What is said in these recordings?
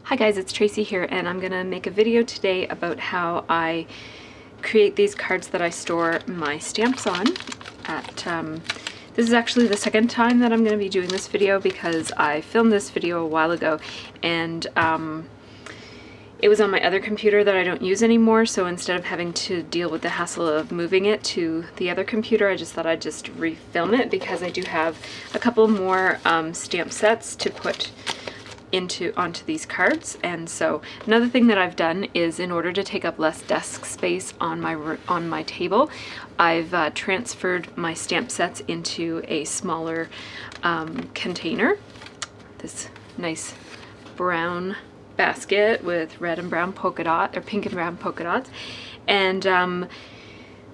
Hi guys, it's Tracy here, and I'm gonna make a video today about how I create these cards that I store my stamps on. This is actually the second time that I'm gonna be doing this video because I filmed this video a while ago and it was on my other computer that I don't use anymore, so instead of having to deal with the hassle of moving it to the other computer, I just thought I'd just refilm it because I do have a couple more stamp sets to put onto these cards. And so another thing that I've done is, in order to take up less desk space on my table, I've transferred my stamp sets into a smaller container. This nice brown basket with red and brown polka dot, or pink and brown polka dots. And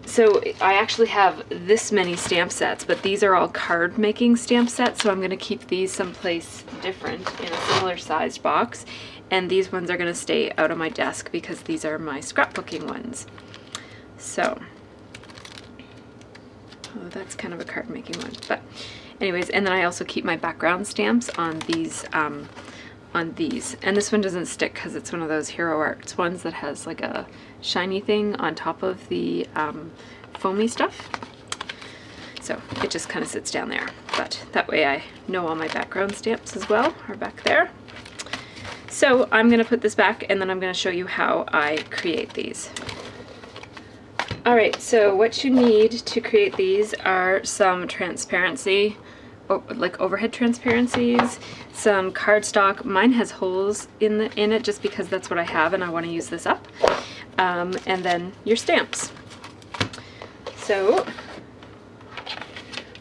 so I actually have this many stamp sets, but these are all card making stamp sets, so I'm going to keep these someplace different in a similar sized box, and these ones are going to stay out of my desk because these are my scrapbooking ones. So, oh, that's kind of a card making one, but anyways, and then I also keep my background stamps on these, and this one doesn't stick because it's one of those Hero Arts ones that has like a shiny thing on top of the foamy stuff. So it just kind of sits down there, but that way I know all my background stamps as well are back there. So I'm going to put this back and then I'm going to show you how I create these. Alright, so what you need to create these are some transparency, like overhead transparencies, some cardstock. Mine has holes in it just because that's what I have and I want to use this up. And then your stamps. So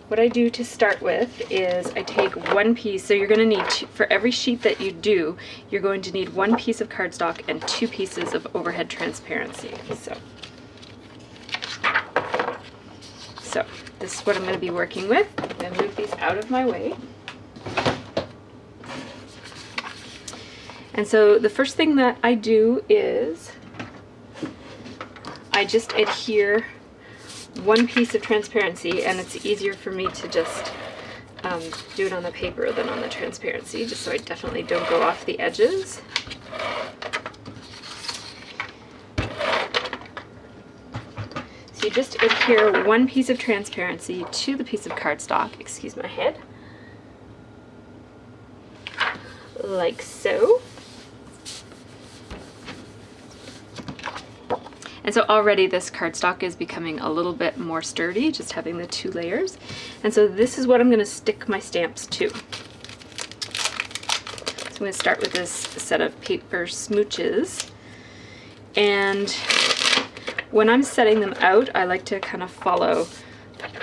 what I do to start with is I take one piece. So you're going to need for every sheet that you do, you're going to need one piece of cardstock and 2 pieces of overhead transparency. So this is what I'm going to be working with. I'm going to move these out of my way. And so the first thing that I do is I just adhere one piece of transparency, and it's easier for me to just do it on the paper than on the transparency, just so I definitely don't go off the edges. So you just adhere one piece of transparency to the piece of cardstock, excuse my head, like so. And so already this cardstock is becoming a little bit more sturdy, just having the 2 layers. And so this is what I'm going to stick my stamps to. So I'm going to start with this set of paper smooches. And when I'm setting them out, I like to kind of follow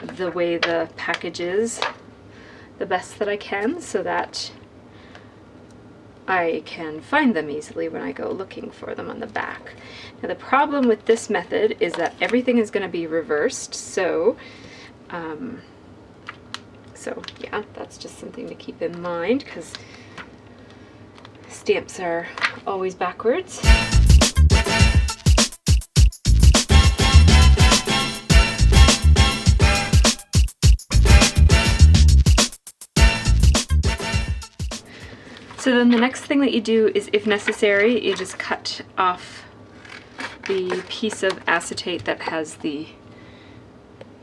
the way the package is the best that I can, so that I can find them easily when I go looking for them on the back. Now the problem with this method is that everything is going to be reversed, so yeah, that's just something to keep in mind because stamps are always backwards. So then the next thing that you do is, if necessary, you just cut off the piece of acetate that has the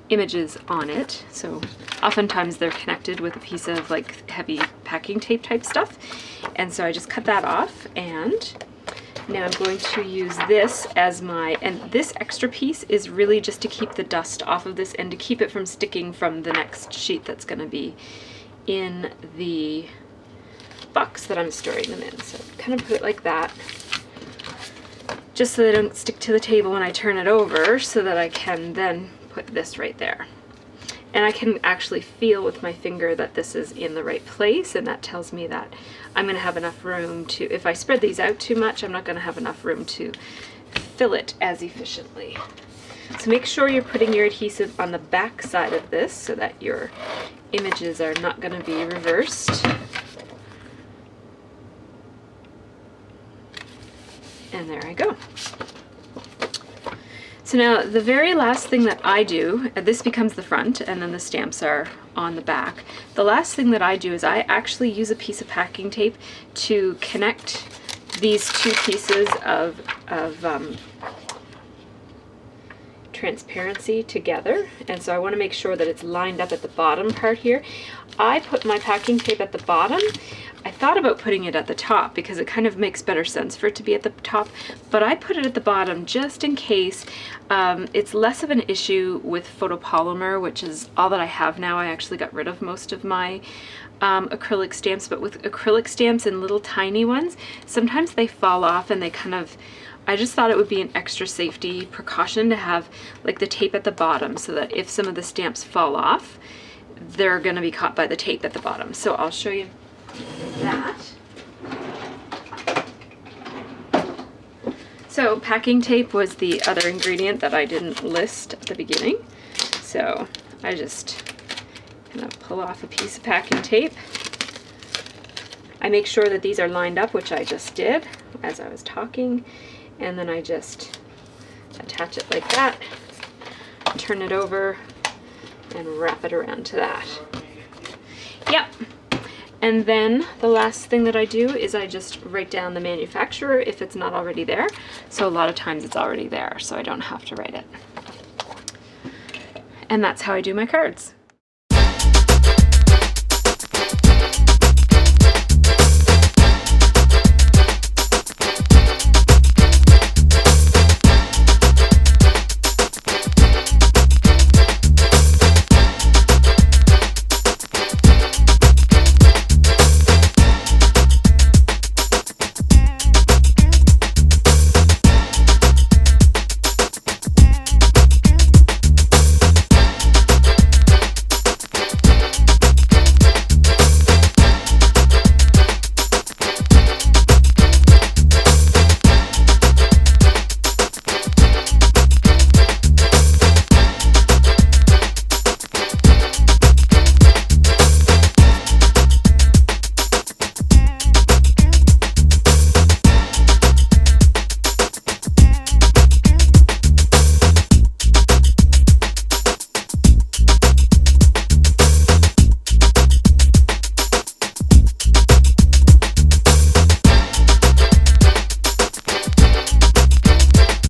images on it. So oftentimes they're connected with a piece of like heavy packing tape type stuff. And so I just cut that off, and now I'm going to use this as and this extra piece is really just to keep the dust off of this and to keep it from sticking from the next sheet that's going to be in the box that I'm storing them in. So kind of put it like that, just so they don't stick to the table when I turn it over, so that I can then put this right there. And I can actually feel with my finger that this is in the right place, and that tells me that I'm going to have enough room to, if I spread these out too much, I'm not going to have enough room to fill it as efficiently. So make sure you're putting your adhesive on the back side of this so that your images are not going to be reversed. And there I go. So now the very last thing that I do, this becomes the front and then the stamps are on the back. The last thing that I do is I actually use a piece of packing tape to connect these two pieces of transparency together, and so I want to make sure that it's lined up at the bottom part here. I put my packing tape at the bottom. I thought about putting it at the top because it kind of makes better sense for it to be at the top, but I put it at the bottom just in case. It's less of an issue with photopolymer, which is all that I have now. I actually got rid of most of my acrylic stamps, but with acrylic stamps and little tiny ones, sometimes they fall off and they kind of, I just thought it would be an extra safety precaution to have like the tape at the bottom so that if some of the stamps fall off, they're going to be caught by the tape at the bottom. So I'll show you that. So packing tape was the other ingredient that I didn't list at the beginning. So I just kind of pull off a piece of packing tape. I make sure that these are lined up, which I just did as I was talking. And then I just attach it like that, turn it over, and wrap it around to that. Yep. And then the last thing that I do is I just write down the manufacturer if it's not already there. So a lot of times it's already there, so I don't have to write it. And that's how I do my cards.